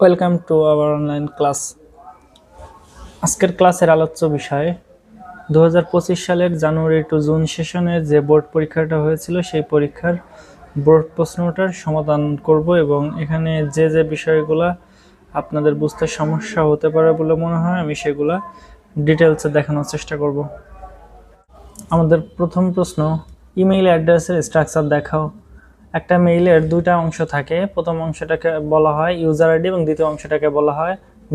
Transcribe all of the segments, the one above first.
Welcome to our online class. আজকের ক্লাসের আলোচ্য বিষয় 2025 সালের জানুয়ারি টু জুন সেশনের যে বোর্ড পরীক্ষাটা হয়েছিল সেই পরীক্ষার বোর্ড প্রশ্নটার সমাধান করব এবং এখানে যে যে বিষয়গুলো আপনাদের বুঝতে সমস্যা হতে পারে বলে মনে হয় আমি সেগুলা ডিটেলসে দেখানোর চেষ্টা করব। আমাদের প্রথম প্রশ্ন, ইমেইল অ্যাড্রেসের স্ট্রাকচার দেখাও। একটা মেইলের দুইটা অংশ থাকে, প্রথম অংশটাকে বলা হয় ইউজার আইডি এবং দ্বিতীয় অংশটাকে বলা হয়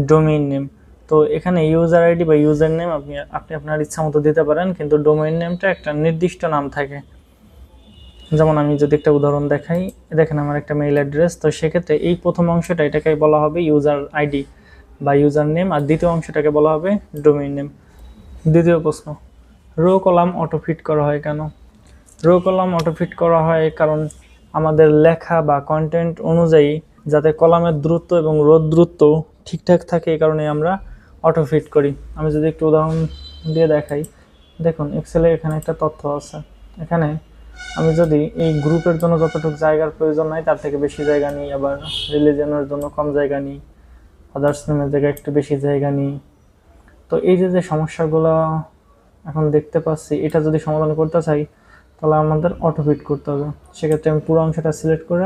ডোমেইন নেম। তো এখানে ইউজার আইডি বা ইউজার নেম আপনি আপনার ইচ্ছা মতো দিতে পারেন, কিন্তু ডোমেইন নেমটা একটা নির্দিষ্ট নাম থাকে। যেমন আমি যদি একটা উদাহরণ দেখাই, দেখেন আমার একটা মেইল অ্যাড্রেস, তো সেক্ষেত্রে এই প্রথম অংশটা এটাকে বলা হবে ইউজার আইডি বা ইউজার নেম, আর দ্বিতীয় অংশটাকে বলা হবে ডোমেইন নেম। দ্বিতীয় প্রশ্ন, রো কলাম অটো ফিট করা হয় কেন? রো কলাম অটো ফিট করা হয় কারণ আমাদের লেখা বা কন্টেন্ট অনুযায়ী যাতে কলামের দূরত্ব এবং রো দূরত্ব ঠিকঠাক থাকে, এই কারণে আমরা অটো ফিট করি। আমি যদি একটু উদাহরণ দিয়ে দেখাই, দেখুন এক্সেলে এখানে একটা তথ্য আছে। এখানে আমি যদি এই গ্রুপের জন্য যতটুকু জায়গার প্রয়োজন নাই তার থেকে বেশি জায়গা নিই, আবার রিলিজনের জন্য কম জায়গা নিই, আদার্স নেমের জায়গায় একটু বেশি জায়গা নিই, তো এই যে সমস্যাগুলো এখন দেখতে পাচ্ছি, এটা যদি সমাধান করতে চাই তাহলে আমাদের অটো ফিট করতে হবে। সেক্ষেত্রে আমি পুরো অংশটা সিলেক্ট করে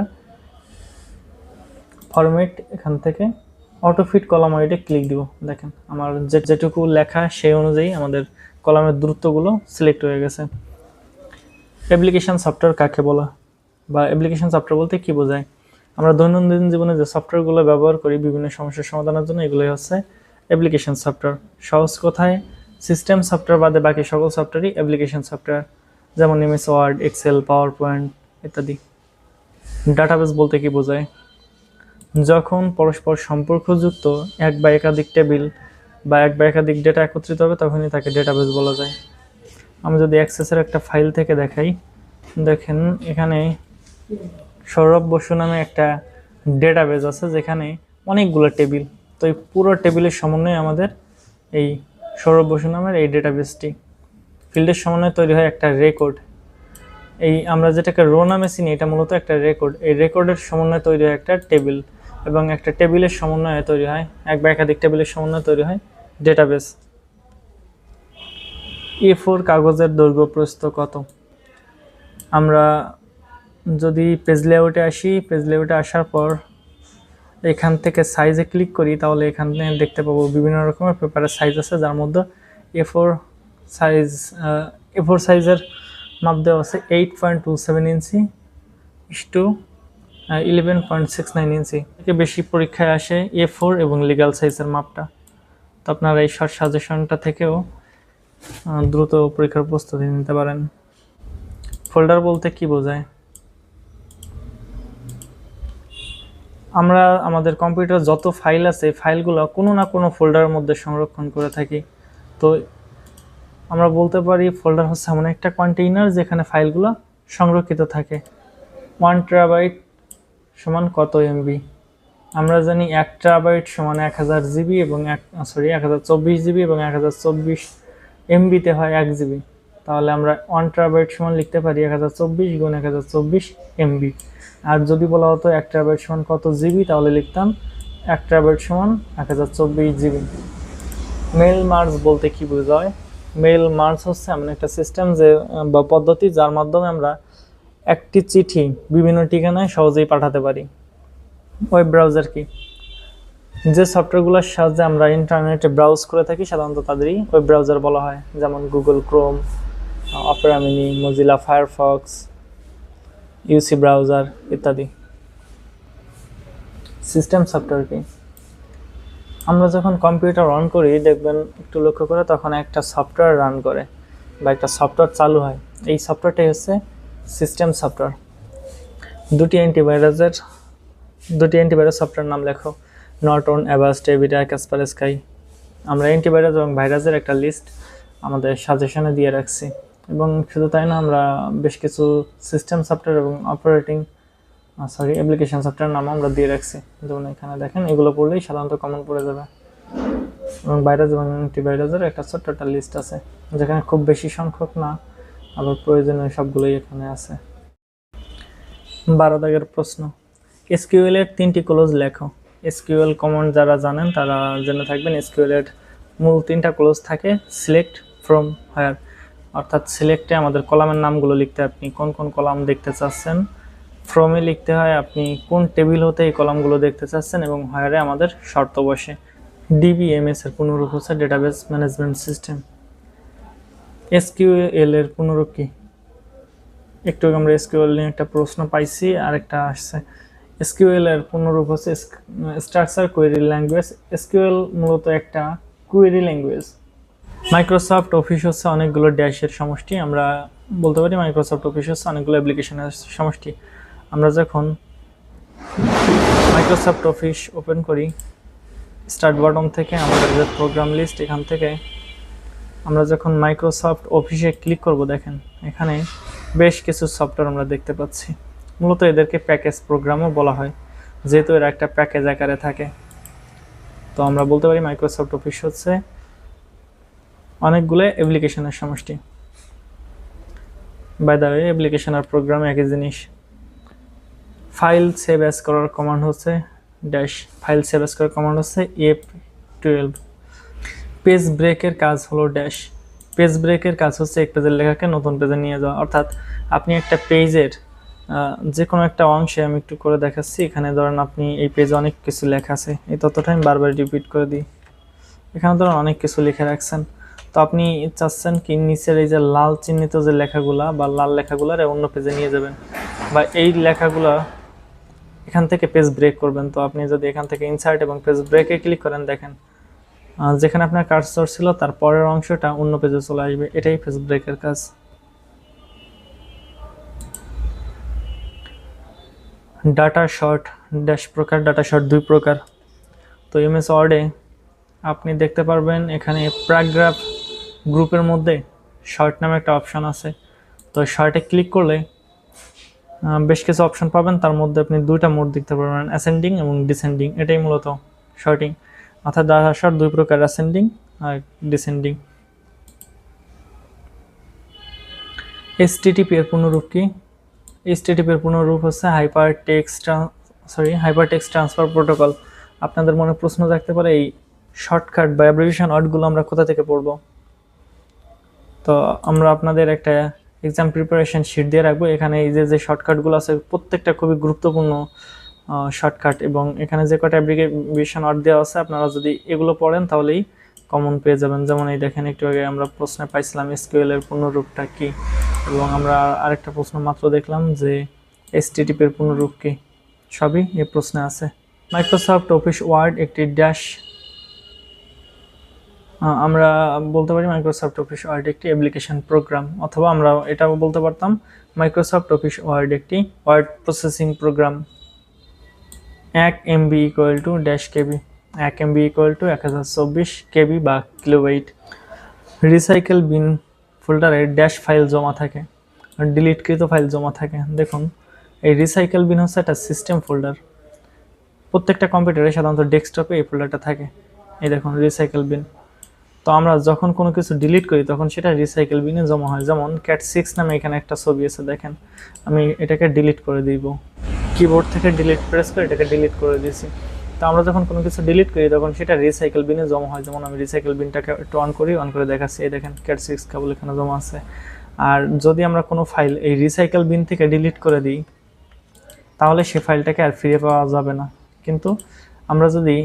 ফরম্যাট এখান থেকে অটো ফিট কলাম ওয়াইডে ক্লিক দিব। দেখেন আমার যেটুকু লেখা সেই অনুযায়ী আমাদের কলামের দূরত্বগুলো সিলেক্ট হয়ে গেছে। অ্যাপ্লিকেশন সফটওয়্যার কাকে বলা, বা অ্যাপ্লিকেশন সফটওয়্যার বলতে কি বোঝায়? আমরা দৈনন্দিন জীবনে যে সফটওয়্যারগুলো ব্যবহার করি বিভিন্ন সমস্যার সমাধানের জন্য, এগুলোই হচ্ছে অ্যাপ্লিকেশন সফটওয়্যার। সহজ কথায় সিস্টেম সফটওয়্যার বাদে বাকি সকল সফটওয়্যারই অ্যাপ্লিকেশন সফটওয়্যার, যেমন MS Word, Excel, PowerPoint ইত্যাদি। ডাটাবেস বলতে কি বোঝায়? যখন পরস্পর সম্পর্কযুক্ত এক বা একাধিক টেবিল বা এক বা একাধিক ডেটা একত্রিত হবে তখনই তাকে ডেটাবেস বলা যায়। আমি যদি অ্যাক্সেসের একটা ফাইল থেকে দেখাই, দেখেন এখানে সৌরভ বসু নামে একটা ডেটাবেস আছে যেখানে অনেকগুলো টেবিল। তো এই পুরো টেবিলের সমন্বয়ে আমাদের এই সৌরভ বসু নামের এই ডেটাবেসটি, ফিল্ডের সমন্বয়ে তৈরি হয় একটা রেকর্ড। এই আমরা যেটাকে রো নামে চিনি এটা মূলত একটা রেকর্ড। এই রেকর্ডের সমন্বয়ে তৈরি হয় একটা টেবিল, এবং একটা টেবিলের সমন্বয়ে তৈরি হয় এক বা একাধিক টেবিলের সমন্বয়ে তৈরি হয় ডেটাবেস। A4 কাগজের দৈর্ঘ্য প্রস্থ কত? আমরা যদি পেজ লেআউটে আসি, পেজ লেআউটে আসার পর এখান থেকে সাইজে ক্লিক করি তাহলে এখানে দেখতে পাবো বিভিন্ন রকমের পেপারের সাইজ আছে, যার মধ্যে A4 সাইজ A4 সাইজের মাপ দেওয়া আছে 8.27 ইঞ্চি টু 11.69 ইঞ্চি। থেকে বেশি পরীক্ষায় আসে A4 এবং লিগ্যাল সাইজের মাপটা। তো আপনারা এই শর্ট সাজেশনটা থেকেও দ্রুত পরীক্ষার প্রস্তুতি নিতে পারেন। ফোল্ডার বলতে কি বোঝায়? আমরা আমাদের কম্পিউটার যত ফাইল আছে ফাইলগুলো কোনো না কোনো ফোল্ডারের মধ্যে সংরক্ষণ করে থাকি। তো আমরা বলতে পারি ফোল্ডার হচ্ছে এমন একটা কন্টেইনার যেখানে ফাইলগুলো সংরক্ষিত থাকে। 1 টেরাবাইট সমান কত এমবি? আমরা জানি 1 টেরাবাইট সমান 1000 জিবি এবং 1024 জিবি এবং 1024 এমবিতে হয় 1 জিবি। তাহলে আমরা 1 টেরাবাইট সমান লিখতে পারি 1024 গুণ 1024 এমবি। আর যদি বলা হতো 1 টেরাবাইট সমান কত জিবি, তাহলে লিখতাম 1 টেরাবাইট সমান 1024 জিবি। মেল মার্জ বলতে কি বোঝায়? মেল মার্জ হচ্ছে এমন একটা সিস্টেম যে বা পদ্ধতি যার মাধ্যমে আমরা একটি চিঠি বিভিন্ন ঠিকানায় সহজেই পাঠাতে পারি। ওয়েব ব্রাউজার কি? যে সফটওয়্যারগুলোর সাহায্যে আমরা ইন্টারনেটে ব্রাউজ করে থাকি সাধারণত তাদেরই ওয়েব ব্রাউজার বলা হয়, যেমন Google Chrome, Opera Mini, Mozilla Firefox, UC browser ইত্যাদি। সিস্টেম সফটওয়্যার কি? আমরা যখন কম্পিউটার অন করি দেখবেন একটু লক্ষ্য করে তখন একটা সফটওয়্যার রান করে বা একটা সফটওয়্যার চালু হয়, এই সফটওয়্যারটাই হচ্ছে সিস্টেম সফটওয়্যার। দুটি অ্যান্টিভাইরাস সফটওয়্যার নাম লেখো। নর্টন, অ্যাভাস্ট, এভিটা, কাসপারস্কাই। আমরা অ্যান্টিভাইরাস এবং ভাইরাসের একটা লিস্ট আমাদের সাজেশনে দিয়ে রাখছি, এবং শুধু তাই না আমরা বেশ কিছু সিস্টেম সফটওয়্যার এবং অ্যাপ্লিকেশন সফটওয়্যার নাম আমরা দিয়ে রাখছি। যেমন এখানে দেখেন, এগুলো পড়লেই সাধারণত কমন পড়ে যাবে। এবং ভাইরাস এবং অ্যান্টিভাইরাসের একটা ছোট্ট একটা লিস্ট আছে যেখানে খুব বেশি সংখ্যক না, আবার প্রয়োজনীয় সবগুলোই এখানে আছে। 12 দাগের প্রশ্ন, এসকিউএল এর 3টি ক্লোজ লেখো। এসকিউএল কমান্ড যারা জানেন তারা জেনে থাকবেন এসকিউএল এর মূল 3টা ক্লোজ থাকে, সিলেক্ট, ফ্রম, হোয়ার। অর্থাৎ সিলেক্টে আমাদের কলামের নামগুলো লিখতে আপনি কোন কোন কলাম দেখতে চাচ্ছেন, ফ্রমে লিখতে হয় আপনি কোন টেবিল হতে এই কলামগুলো দেখতে চাচ্ছেন, এবং হোয়ারে আমাদের শর্ত বসে। ডিবিএমএস এর পুনরূপ হচ্ছে ডেটাবেস ম্যানেজমেন্ট সিস্টেম। এসকিউএল এর পুনরূপ কি? একটু আমরা এসকিউএল নিয়ে একটা প্রশ্ন পাইছি, আর একটা আসছে। এসকিউএল এর পুনরূপ হচ্ছে স্ট্রাকচার কোয়েরি ল্যাঙ্গুয়েজ। এসকিউএল মূলত একটা কোয়েরি ল্যাঙ্গুয়েজ। মাইক্রোসফট অফিস হচ্ছে অনেকগুলো ড্যাশের সমষ্টি। আমরা বলতে পারি মাইক্রোসফট অফিস হচ্ছে অনেকগুলো অ্যাপ্লিকেশনের সমষ্টি। আমরা যখন মাইক্রোসফট অফিস ওপেন করি, স্টার্ট বাটন থেকে আমাদের যে প্রোগ্রাম লিস্ট, এখান থেকে আমরা যখন মাইক্রোসফট অফিসে ক্লিক করব, দেখেন এখানে বেশ কিছু সফটওয়্যার আমরা দেখতে পাচ্ছি। মূলত এদেরকে প্যাকেজ প্রোগ্রামও বলা হয়, যেহেতু এরা একটা প্যাকেজ আকারে থাকে। তো আমরা বলতে পারি মাইক্রোসফট অফিস হচ্ছে অনেকগুলো অ্যাপ্লিকেশনের সমষ্টি। বাই দ্য ওয়ে, অ্যাপ্লিকেশন আর প্রোগ্রাম একই জিনিস। ফাইল সেভ অ্যাজ করার কমান্ড হচ্ছে ড্যাশ, ফাইল সেভ অ্যাজ করার কমান্ড হচ্ছে F12। পেজ ব্রেকের কাজ হলো ড্যাশ। পেজ ব্রেকের কাজ হচ্ছে এক পেজের লেখাকে নতুন পেজে নিয়ে যাওয়া। অর্থাৎ আপনি একটা পেজের যে কোনো একটা অংশে, আমি একটু করে দেখাচ্ছি। এখানে ধরেন আপনি এই পেজে অনেক কিছু লেখা আছে, এই তথ্যটা আমি বারবার রিপিট করে দিই। এখানে ধরেন অনেক কিছু লিখে রাখছেন, তো আপনি চাচ্ছেন কি নিচের এই যে লাল চিহ্নিত যে লেখাগুলা বা লাল লেখাগুলার অন্য পেজে নিয়ে যাবেন, বা এই লেখাগুলা এখান থেকে পেজ ব্রেক করবেন। তো আপনি যদি এখান থেকে ইনসার্ট এবং পেজ ব্রেকে ক্লিক করেন, দেখেন যেখানে আপনার কার্সর ছিল তার পরের অংশটা অন্য পেজে চলে আসবে। এটাই পেজ ব্রেকের কাজ। ডাটা শর্ট ড্যাশ প্রকার, ডাটা শর্ট 2 প্রকার। তো এমএস ওয়ার্ডে আপনি দেখতে পারবেন এখানে প্যারাগ্রাফ গ্রুপের মধ্যে শর্ট নামে একটা অপশন আছে। তো শর্টে ক্লিক করলে বেশ কিছু অপশন পাবেন, তার মধ্যে আপনি 2টা মোড দেখতে পারবেন, অ্যাসেন্ডিং এবং ডিসেন্ডিং। এটাই মূলত শর্টিং। অর্থাৎ ডাটা শর্ট 2 প্রকার, অ্যাসেন্ডিং আর ডিসেন্ডিং। HTTP এর পুনরূপ কি? HTTP এর পুনরূপ হচ্ছে হাইপার টেক্সট ট্রান্সফার প্রোটোকল। আপনাদের মনে প্রশ্ন থাকতে পারে এই শর্টকাট বা অ্যাব্রিভিয়েশন ওয়ার্ডগুলো আমরা কোথা থেকে পড়ব? তো আমরা আপনাদের একটা এক্সাম প্রিপারেশন শিট দিয়ে রাখবো। এখানে এই যে শর্টকাটগুলো আছে প্রত্যেকটা খুবই গুরুত্বপূর্ণ শর্টকাট, এবং এখানে যে কটা অ্যাব্রিভিয়েশন ওয়ার্ড দেওয়া আছে আপনারা যদি এগুলো পড়েন তাহলেই কমন পেয়ে যাবেন। যেমন এই দেখেন, একটু আগে আমরা প্রশ্নে পাইছিলাম এসকিউএল এর পুনরূপটা কি, এবং আমরা আরেকটা প্রশ্ন মাত্র দেখলাম যে HTTP এর পুনরূপ কি। সবই এই প্রশ্নে আছে। মাইক্রোসফট অফিস ওয়ার্ড একটি ড্যাশ, আমরা বলতে পারি মাইক্রোসফট অফিস ওয়ার্ড একটি অ্যাপ্লিকেশন প্রোগ্রাম, অথবা আমরা এটাও বলতে পারতাম মাইক্রোসফট অফিস ওয়ার্ড একটি word processing program. 1 MB equal to dash KB, 1 MB equal to 1024 KB বা কিলোবাইট। রিসাইকেল বিন ফোল্ডারে ড্যাশ ফাইল জমা থাকে, ডিলিটকৃত ফাইল জমা থাকে। দেখুন, এই রিসাইকেল বিন হচ্ছে একটা সিস্টেম ফোল্ডার। প্রত্যেকটা কম্পিউটারে সাধারণত ডেস্কটপে এই ফোল্ডারটা থাকে। এই দেখুন রিসাইকেল বিন। তো আমরা যখন কোনো কিছু ডিলিট করি তখন সেটা রিসাইকেল বিনে জমা হয়। যেমন cat6 নামে এখানে একটা ছবি আছে, দেখেন আমি এটাকে ডিলিট করে দিব, কিবোর্ড থেকে ডিলিট প্রেস করে এটাকে ডিলিট করে দিয়েছি। তো আমরা যখন কোনো কিছু ডিলিট করি তখন সেটা রিসাইকেল বিনে জমা হয়। যেমন আমি রিসাইকেল বিনটাকে একটু অন করে দেখাচ্ছি, এই দেখেন cat6 কেবল এখানে জমা আছে। আর যদি আমরা কোনো ফাইল এই রিসাইকেল বিন থেকে ডিলিট করে দিই তাহলে সে ফাইলটাকে আর ফিরে পাওয়া যাবে না। কিন্তু আমরা যদি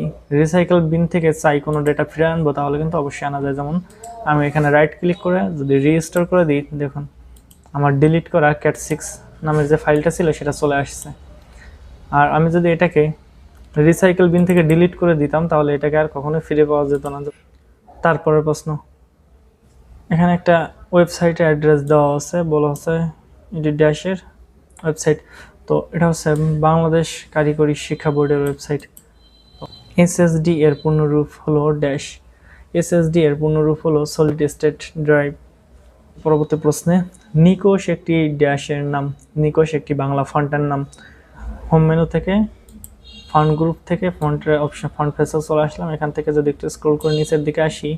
রিসাইকেল বিন থেকে চাই কোনো ডেটা ফিরে আনবো তাহলে কিন্তু অবশ্যই আনা যায়। যেমন আমি এখানে রাইট ক্লিক করে যদি রিস্টোর করে দিই, দেখুন আমার ডিলিট করা cat6 নামের যে ফাইলটা ছিল সেটা চলে আসছে। আর আমি যদি এটাকে রিসাইকেল বিন থেকে ডিলিট করে দিতাম তাহলে এটাকে আর কখনোই ফিরে পাওয়া যেত না। তারপরের প্রশ্ন, এখানে একটা ওয়েবসাইটের অ্যাড্রেস দেওয়া আছে, বলা হচ্ছে এটি ড্যাশের ওয়েবসাইট। তো এটা হচ্ছে বাংলাদেশ কারিগরি শিক্ষা বোর্ডের ওয়েবসাইট। SSD এর পূর্ণরূপ হলো ড্যাশ, SSD এর পূর্ণরূপ হলো সলিড স্টেট ড্রাইভ। পরবর্তী প্রশ্নে, নিকোশ একটি ড্যাশের নাম, নিকোশ একটি বাংলা ফন্টের নাম। হোম মেনু থেকে ফন্ট গ্রুপ থেকে ফন্টের অপশন ফন্ট ফেসে চলে আসলাম। এখান থেকে যদি একটু স্ক্রল করে নিচের দিকে আসি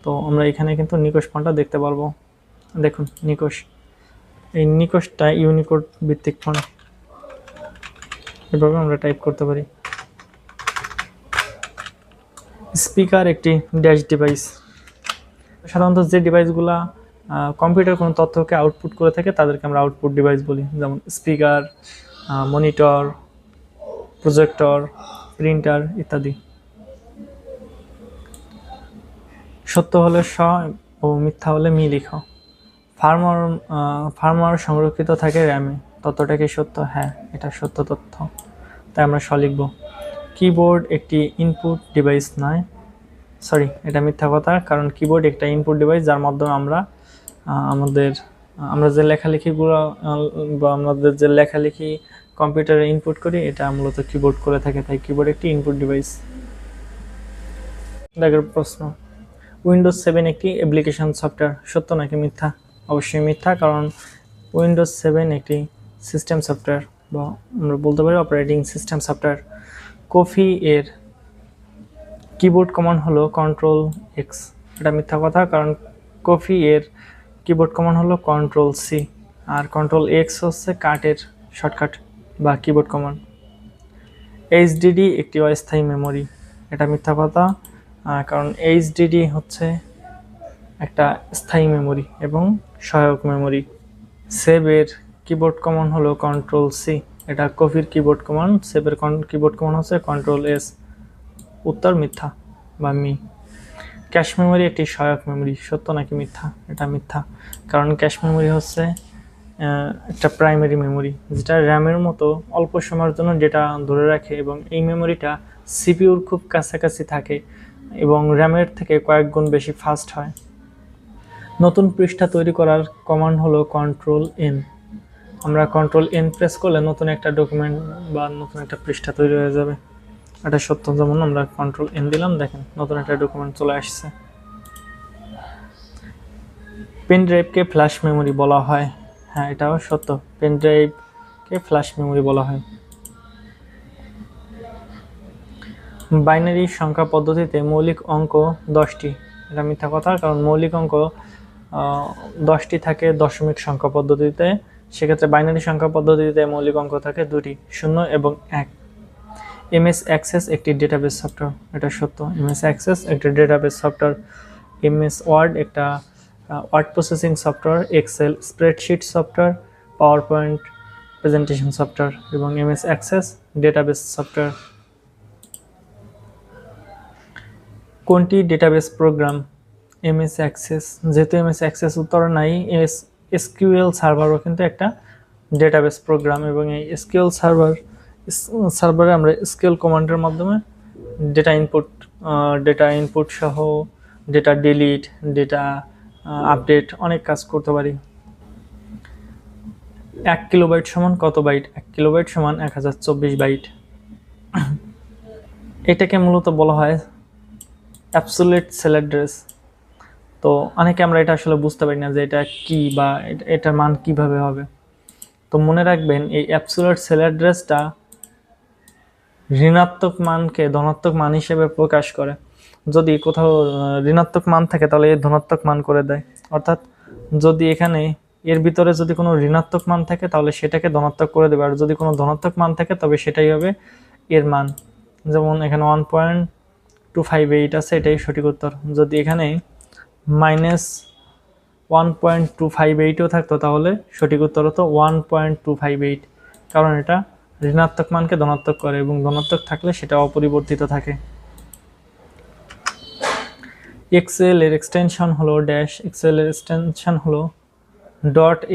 তো আমরা এখানে কিন্তু নিকোশ ফন্টটা দেখতে পারবো। দেখুন নিকোশ, এই নিকোশটা ইউনিকোড ভিত্তিক ফন্ট, এভাবে আমরা টাইপ করতে পারি। স্পিকার একটি ড্যাশ ডিভাইস। সাধারণত যে ডিভাইসগুলো কম্পিউটার কোনো তথ্যকে আউটপুট করে থাকে তাদেরকে আমরা আউটপুট ডিভাইস বলি, যেমন স্পিকার, মনিটর, প্রজেক্টর, প্রিন্টার ইত্যাদি। সত্য হলে স ও মিথ্যা হলে মি লিখো। ফার্মার সংরক্ষিত থাকে র্যামে, তথ্যটা কি সত্য? হ্যাঁ, এটা সত্য তথ্য, তাই আমরা স লিখব। কিবোর্ড একটি ইনপুট ডিভাইস নয়, সরি এটা মিথ্যা কথা, কারণ কিবোর্ড একটা ইনপুট ডিভাইস যার মাধ্যমে আমরা যে লেখালেখিগুলো বা আমাদের যে লেখালেখি কম্পিউটারে ইনপুট করি এটা মূলত কিবোর্ড করে থাকে, তাই কিবোর্ড একটি ইনপুট ডিভাইস। দেখের প্রশ্ন, উইন্ডোজ 7 একটি অ্যাপ্লিকেশন সফটওয়্যার, সত্য নাকি মিথ্যা? অবশ্যই মিথ্যা, কারণ উইন্ডোজ 7 একটি সিস্টেম সফটওয়্যার বা আমরা বলতে পারি অপারেটিং সিস্টেম সফটওয়্যার। কফি এর কিবোর্ড কমান্ড হলো কন্ট্রোল এক্স, এটা মিথ্যা কথা, কারণ কফি এর কিবোর্ড কমান্ড হলো কন্ট্রোল সি, আর কন্ট্রোল এক্স হচ্ছে কাটের শর্টকাট বা কিবোর্ড কমান্ড। এইচডিডি একটি অস্থায়ী মেমোরি, এটা মিথ্যা কথা, কারণ এইচডিডি হচ্ছে একটা স্থায়ী মেমোরি এবং সহায়ক মেমোরি। সেভের কিবোর্ড কমান্ড হলো কন্ট্রোল সি, এটা কফির কিবোর্ড কমান্ড, সেভের কিবোর্ড কমান্ড হচ্ছে কন্ট্রোল এস। উত্তর মিথ্যা বা মি। ক্যাশ মেমোরি একটি সহায়ক মেমোরি, সত্য নাকি মিথ্যা? এটা মিথ্যা, কারণ ক্যাশ মেমোরি হচ্ছে একটা প্রাইমারি মেমোরি যেটা র্যামের মতো অল্প সময়ের জন্য ডেটা ধরে রাখে, এবং এই মেমোরিটা সিপিইউর খুব কাছাকাছি থাকে এবং র্যামের থেকে কয়েক গুণ বেশি ফাস্ট হয়। নতুন পৃষ্ঠা তৈরি করার কমান্ড হলো কন্ট্রোল এন, আমরা কন্ট্রোল এন প্রেস করলে নতুন একটা ডকুমেন্ট বা নতুন একটা পৃষ্ঠা তৈরি হয়ে যাবে, এটা সত্য। যেমন আমরা কন্ট্রোল এন দিলাম, দেখেন নতুন একটা ডকুমেন্ট চলে আসছে। পেন ড্রাইভকে ফ্ল্যাশ মেমোরি বলা হয়, হ্যাঁ এটাও সত্য, পেন ড্রাইভকে ফ্ল্যাশ মেমোরি বলা হয়। বাইনারি সংখ্যা পদ্ধতিতে মৌলিক অঙ্ক 10টি, এটা মিথ্যা কথা, কারণ মৌলিক অঙ্ক 10টি থাকে দশমিক সংখ্যা পদ্ধতিতে, সেক্ষেত্রে বাইনারি সংখ্যা পদ্ধতিতে মৌলিক অঙ্ক থাকে 2টি, 0 এবং 1। এমএস অ্যাক্সেস একটি ডেটাবেস সফটওয়্যার, এটা সত্য, এমএস অ্যাক্সেস একটি ডেটাবেস সফটওয়্যার। এমএস ওয়ার্ড একটা word processing software, Excel spreadsheet software, PowerPoint presentation software, এবং এমএস অ্যাক্সেস ডেটাবেস সফটওয়্যার। কোনটি ডেটাবেস প্রোগ্রাম? এমএস অ্যাক্সেস, যেহেতু এমএস অ্যাক্সেস উত্তর নাই, এসকিউএল সার্ভারও কিন্তু একটা ডেটাবেস প্রোগ্রাম, এবং এই এসকিউএল সার্ভারে আমরা এসকিউএল কমান্ডের মাধ্যমে ডেটা ইনপুট সহ ডেটা ডিলিট, ডেটা আপডেট অনেক কাজ করতে পারি। 1 কিলোবাইট সমান কত বাইট? 1 কিলোবাইট সমান 1024 বাইট। এটাকে মূলত বলা হয় অ্যাবসোলিউট সেল অ্যাড্রেস। তো অনেকে আমরা এটা আসলে বুঝতে পারি না যে এটা কি বা এটার মান কিভাবে হবে। তো মনে রাখবেন এই অ্যাবসোলিউট সেল অ্যাড্রেসটা ঋণাত্মক মানকে ধনাত্মক মান হিসেবে প্রকাশ করে। যদি কোথাও ঋণাত্মক মান থাকে তাহলে এই ধনাত্মক মান করে দেয়, অর্থাৎ যদি এখানে এর ভিতরে যদি কোনো ঋণাত্মক মান থাকে তাহলে সেটাকে ধনাত্মক করে দেবে, আর যদি কোনো ধনাত্মক মান থাকে তবে সেটাই হবে এর মান। যেমন এখানে 1.258 আছে, এটাই সঠিক উত্তর। যদি এখানে -1.258ও থাকতো তাহলে সঠিক উত্তর হতো 1.258, কারণ এটা ঋণাত্মক মানকে ধনাত্মক করে এবং ধনাত্মক থাকলে সেটা অপরিবর্তিত থাকে। এক্সেল এর এক্সটেনশন হলো ড্যাশ, এক্সেল এর এক্সটেনশন হলো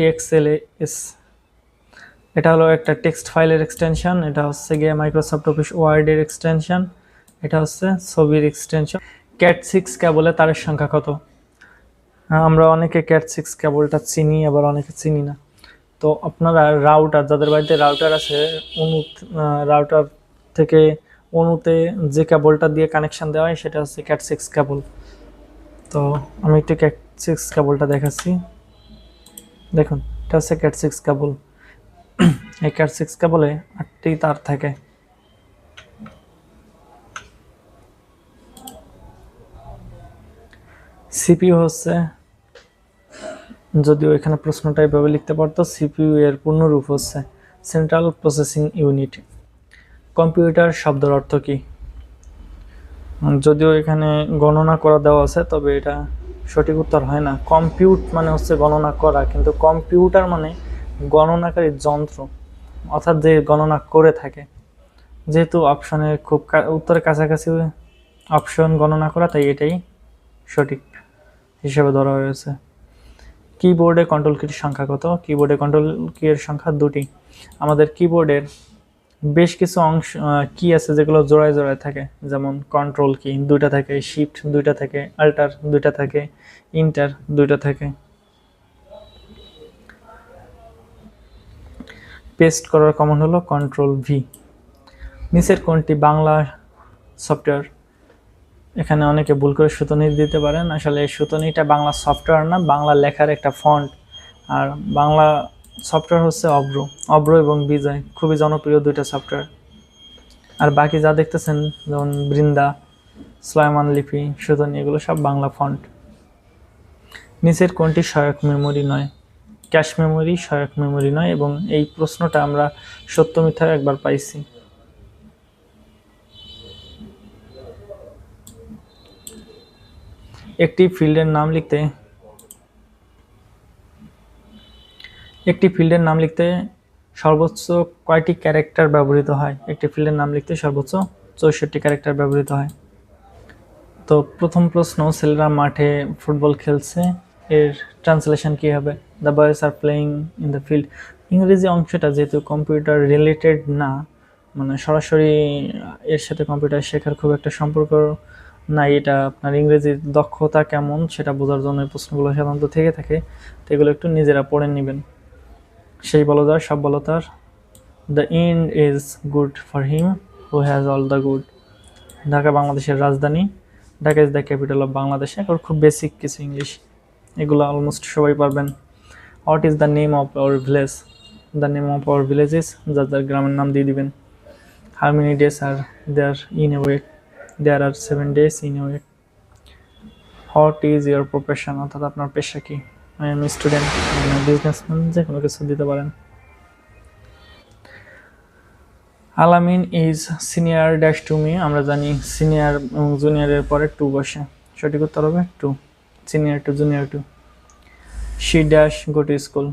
.axls, এটা হলো একটা টেক্সট ফাইলের এক্সটেনশন, এটা হচ্ছে গিয়ে মাইক্রোসফট অফিস ওয়ার্ডের এক্সটেনশন, এটা হচ্ছে ছবির এক্সটেনশন। CAT6 কেবলের তারের সংখ্যা কত? আমরা অনেকে CAT6 কেবলটা চিনি, আবার অনেকে চিনি না। তো আপনারা রাউটার, যাদের বাড়িতে রাউটার আছে, রাউটার থেকে অনুতে যে কেবলটা দিয়ে কানেকশন দেওয়া হয় সেটা হচ্ছে CAT6 কেবল। তো আমি একটু CAT6 কেবলটা দেখাচ্ছি, দেখুন এটা হচ্ছে CAT6 কেবল। এই CAT6 কেবলে 8টি তার থাকে। সিপিইউ হচ্ছে, যদিও এখানে প্রশ্নটা এভাবে লিখতে পারতো, সিপিইউ এর পূর্ণরূপ হচ্ছে সেন্ট্রাল প্রসেসিং ইউনিট। কম্পিউটার শব্দের অর্থ কি? যদিও এখানে গণনা করা দেওয়া আছে, তবে এটা সঠিক উত্তর হয় না। কম্পিউট মানে হচ্ছে গণনা করা, কিন্তু কম্পিউটার মানে গণনাকারী যন্ত্র, অর্থাৎ যে গণনা করে থাকে। যেহেতু অপশনের খুব উত্তরের কাছাকাছি অপশন গণনা করা, তাই এটাই সঠিক হিসেবে ধরা হয়েছে। কিবোর্ডে কন্ট্রোল কির সংখ্যা কত? কিবোর্ডে কন্ট্রোল কি এর সংখ্যা 2টি। আমাদের কিবোর্ডের বেশ কিছু অংশ কি আছে যেগুলো জোড়ায় জোড়ায় থাকে, যেমন কন্ট্রোল কি 2টা থাকে, শিফট 2টা থাকে, আল্টার 2টা থাকে, ইন্টার 2টা থাকে। পেস্ট করার কমন হলো কন্ট্রোল ভি। নিচের কোনটি বাংলা সফটওয়্যার? এখানে অনেকে ভুল করে সুতনি দিতে পারেন, আসলে সুতনিটা বাংলা সফটওয়্যার না, বাংলা লেখার একটা ফন্ট। আর বাংলা সফটওয়্যার হচ্ছে অব্র এবং বিজয়, খুবই জনপ্রিয় 2টা সফটওয়্যার। আর বাকি যা দেখতেছেন যেমন বৃন্দা, সুলাইমান লিপি, সুতনি, এগুলো সব বাংলা ফন্ট। নিচের কোনটি সহায়ক মেমোরি নয়? ক্যাশ মেমোরি সহায়ক মেমোরি নয়, এবং এই প্রশ্নটা আমরা সত্য মিথ্যা একবার পাইছি। একটি ফিল্ডের নাম লিখতে সর্বোচ্চ কয়টি ক্যারেক্টার ব্যবহৃত হয়? একটি ফিল্ডের নাম লিখতে সর্বোচ্চ 64 ক্যারেক্টার ব্যবহৃত হয়। তো প্রথম প্রশ্ন, ছেলেরা মাঠে ফুটবল খেলছে, এর ট্রান্সলেশন কি হবে? The boys are playing in the field. ইংরেজি অংশটা যেহেতু কম্পিউটার রিলেটেড না, মানে সরাসরি এর সাথে কম্পিউটার শেখার খুব একটা সম্পর্ক নাই, এটা আপনার ইংরেজির দক্ষতা কেমন সেটা বোঝার জন্য এই প্রশ্নগুলো সাধারণত থেকে থাকে, তো এগুলো একটু নিজেরা পড়ে নেবেন। সেই বলো যার, সব বলো তার। The end is good for him who has all the good. Dhaka বাংলাদেশের রাজধানী। Dhaka is the capital of Bangladesh. এখন খুব বেসিক কিছু ইংলিশ, এগুলো অলমোস্ট সবাই পারবেন। What is the name of our village? The name of our village is, যার যার গ্রামের নাম দিয়ে দিবেন। How many days are there in a week? There are 7 days in a week. What is your profession? অর্থাৎ আপনার পেশা কি? আই এম স্টুডেন্ট, বিজনেসম্যান, যে কোনো কিছু দিতে পারেন। আলামিন is senior dash to me. আমরা জানি সিনিয়র এবং জুনিয়রের পরে 2 বসে, সঠিক উত্তর হবে 2, senior to junior 2। She dash go to school,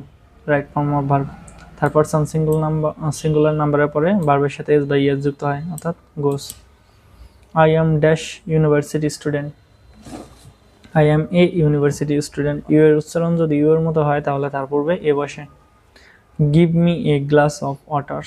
right form of verb. Third person singular নাম্বারের পরে ভার্বের সাথে এস বা ইএস যুক্ত হয়, অর্থাৎ goes. I am dash university student, I am a university student. U এর উচ্চারণ যদি ইউ এর মতো হয় তাহলে তার পূর্বে এ বসে। Give me a glass of water,